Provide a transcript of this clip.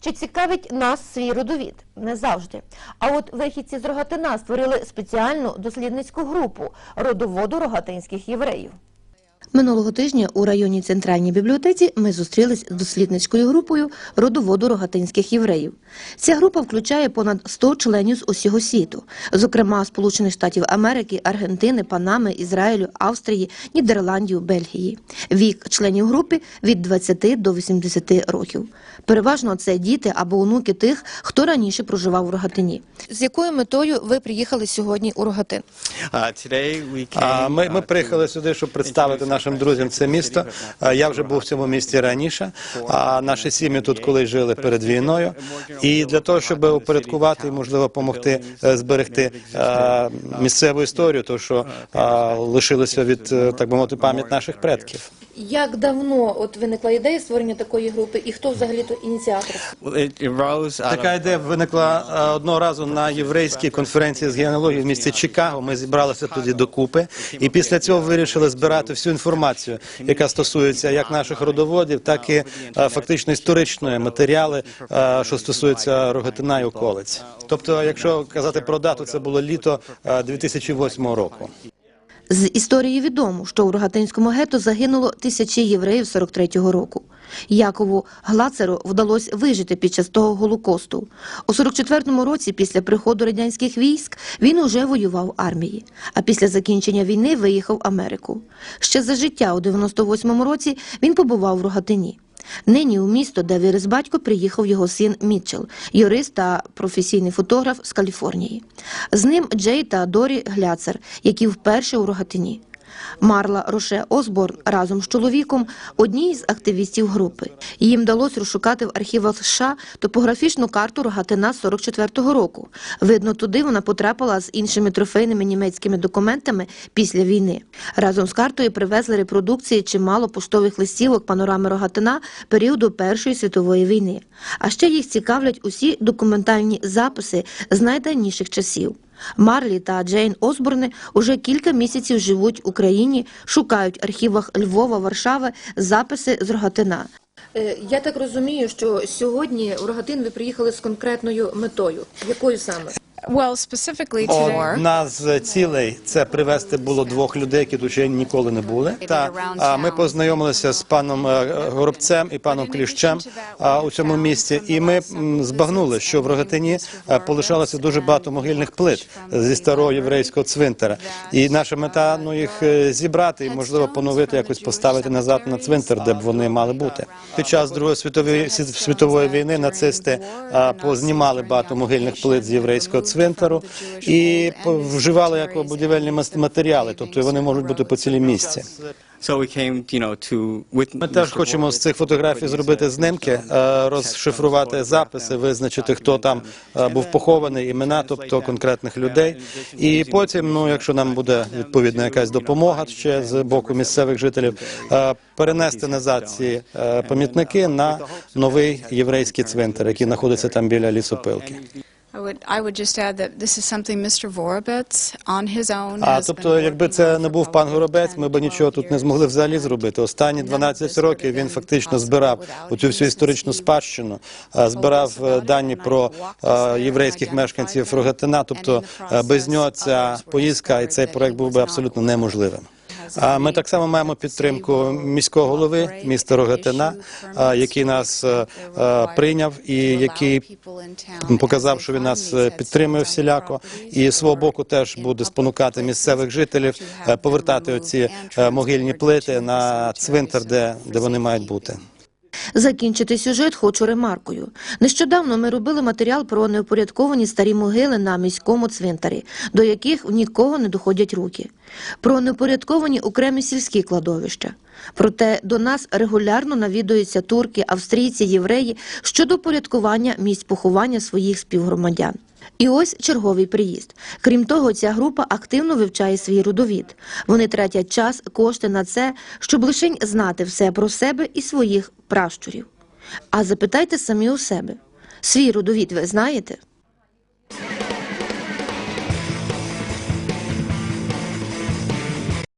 Чи цікавить нас свій родовід? Не завжди. А от вихідці з Рогатина створили спеціальну дослідницьку групу родоводу рогатинських євреїв. Минулого тижня у районній центральній бібліотеці ми зустрілись з дослідницькою групою родоводу рогатинських євреїв. Ця група включає понад 100 членів з усього світу, зокрема Сполучених Штатів Америки, Аргентини, Панами, Ізраїлю, Австрії, Нідерландів, Бельгії. Вік членів групи від 20 до 80 років. Переважно це діти або онуки тих, хто раніше проживав у Рогатині. З якою метою ви приїхали сьогодні у Рогатин? Ми приїхали сюди, щоб представити нашим друзям це місто. Я вже був в цьому місті раніше, а наші сім'ї тут колись жили перед війною. І для того, щоб упорядкувати і, можливо, допомогти зберегти місцеву історію, то що лишилося від, так би мовити, пам'ять наших предків. Як давно виникла ідея створення такої групи і хто взагалі-то ініціатор? Така ідея виникла одного разу на єврейській конференції з генеалогії в місті Чикаго. Ми зібралися тоді докупи і після цього вирішили збирати всю інформацію, яка стосується як наших родоводів, так і фактично історичної матеріали, що стосується Рогатина і околиць. Тобто, якщо казати про дату, це було літо 2008 року. З історії відомо, що у Рогатинському гетто загинуло тисячі євреїв 43-го року. Якову Глацеру вдалося вижити під час того Голокосту. У 44-му році, після приходу радянських військ, він уже воював в армії, а після закінчення війни виїхав в Америку. Ще за життя у 98-му році він побував в Рогатині. Нині у місто, де виріс батько, приїхав його син Мітчелл, юрист та професійний фотограф з Каліфорнії. З ним Джей та Дорі Гляцер, які вперше у Рогатині. Марла Роше Осборн разом з чоловіком – одні з активістів групи. Їм вдалося розшукати в архівах США топографічну карту Рогатина 44-го року. Видно, туди вона потрапила з іншими трофейними німецькими документами після війни. Разом з картою привезли репродукції чимало поштових листівок панорами Рогатина періоду Першої світової війни. А ще їх цікавлять усі документальні записи з найдавніших часів. Марлі та Джейн Осборни уже кілька місяців живуть в Україні, шукають в архівах Львова, Варшави записи з Рогатина. Я так розумію, що сьогодні у Рогатин ви приїхали з конкретною метою. Якою саме? Одна з цілей – це привезти було 2 людей, які тут ще ніколи не були. Ми познайомилися з паном Горобцем і паном Кліщем у цьому місті, і ми збагнули, що в Рогатині полишалося дуже багато могильних плит зі старого єврейського цвинтара. І наша мета їх зібрати і, можливо, поновити, якось поставити назад на цвинтар, де б вони мали бути. Під час Другої світової війни нацисти познімали багато могильних плит з єврейського цвинтару і вживали як будівельні матеріали, тобто вони можуть бути по цілій місці. Ми теж хочемо з цих фотографій зробити знімки, розшифрувати записи, визначити, хто там був похований, імена, тобто конкретних людей. І потім, якщо нам буде відповідна якась допомога ще з боку місцевих жителів, перенести назад ці пам'ятники на новий єврейський цвинтар, який знаходиться там біля лісопилки. Тобто, якби це не був пан Горобець, ми б нічого тут не змогли взагалі зробити. Останні 12 років він фактично збирав оцю всю історичну спадщину, збирав дані про єврейських мешканців Рогатина, тобто без нього ця поїздка і цей проект був би абсолютно неможливим. Ми так само маємо підтримку міського голови міста Рогатина, який нас прийняв і який показав, що він нас підтримує всіляко. І з свого боку теж буде спонукати місцевих жителів повертати оці могильні плити на цвинтар, де вони мають бути. Закінчити сюжет хочу ремаркою. Нещодавно ми робили матеріал про неупорядковані старі могили на міському цвинтарі, до яких в нікого не доходять руки. Про неупорядковані окремі сільські кладовища. Проте до нас регулярно навідуються турки, австрійці, євреї щодо порядкування місць поховання своїх співгромадян. І ось черговий приїзд. Крім того, ця група активно вивчає свій родовід. Вони тратять час, кошти на це, щоб лише знати все про себе і своїх пращурів. А запитайте самі у себе. Свій родовід ви знаєте?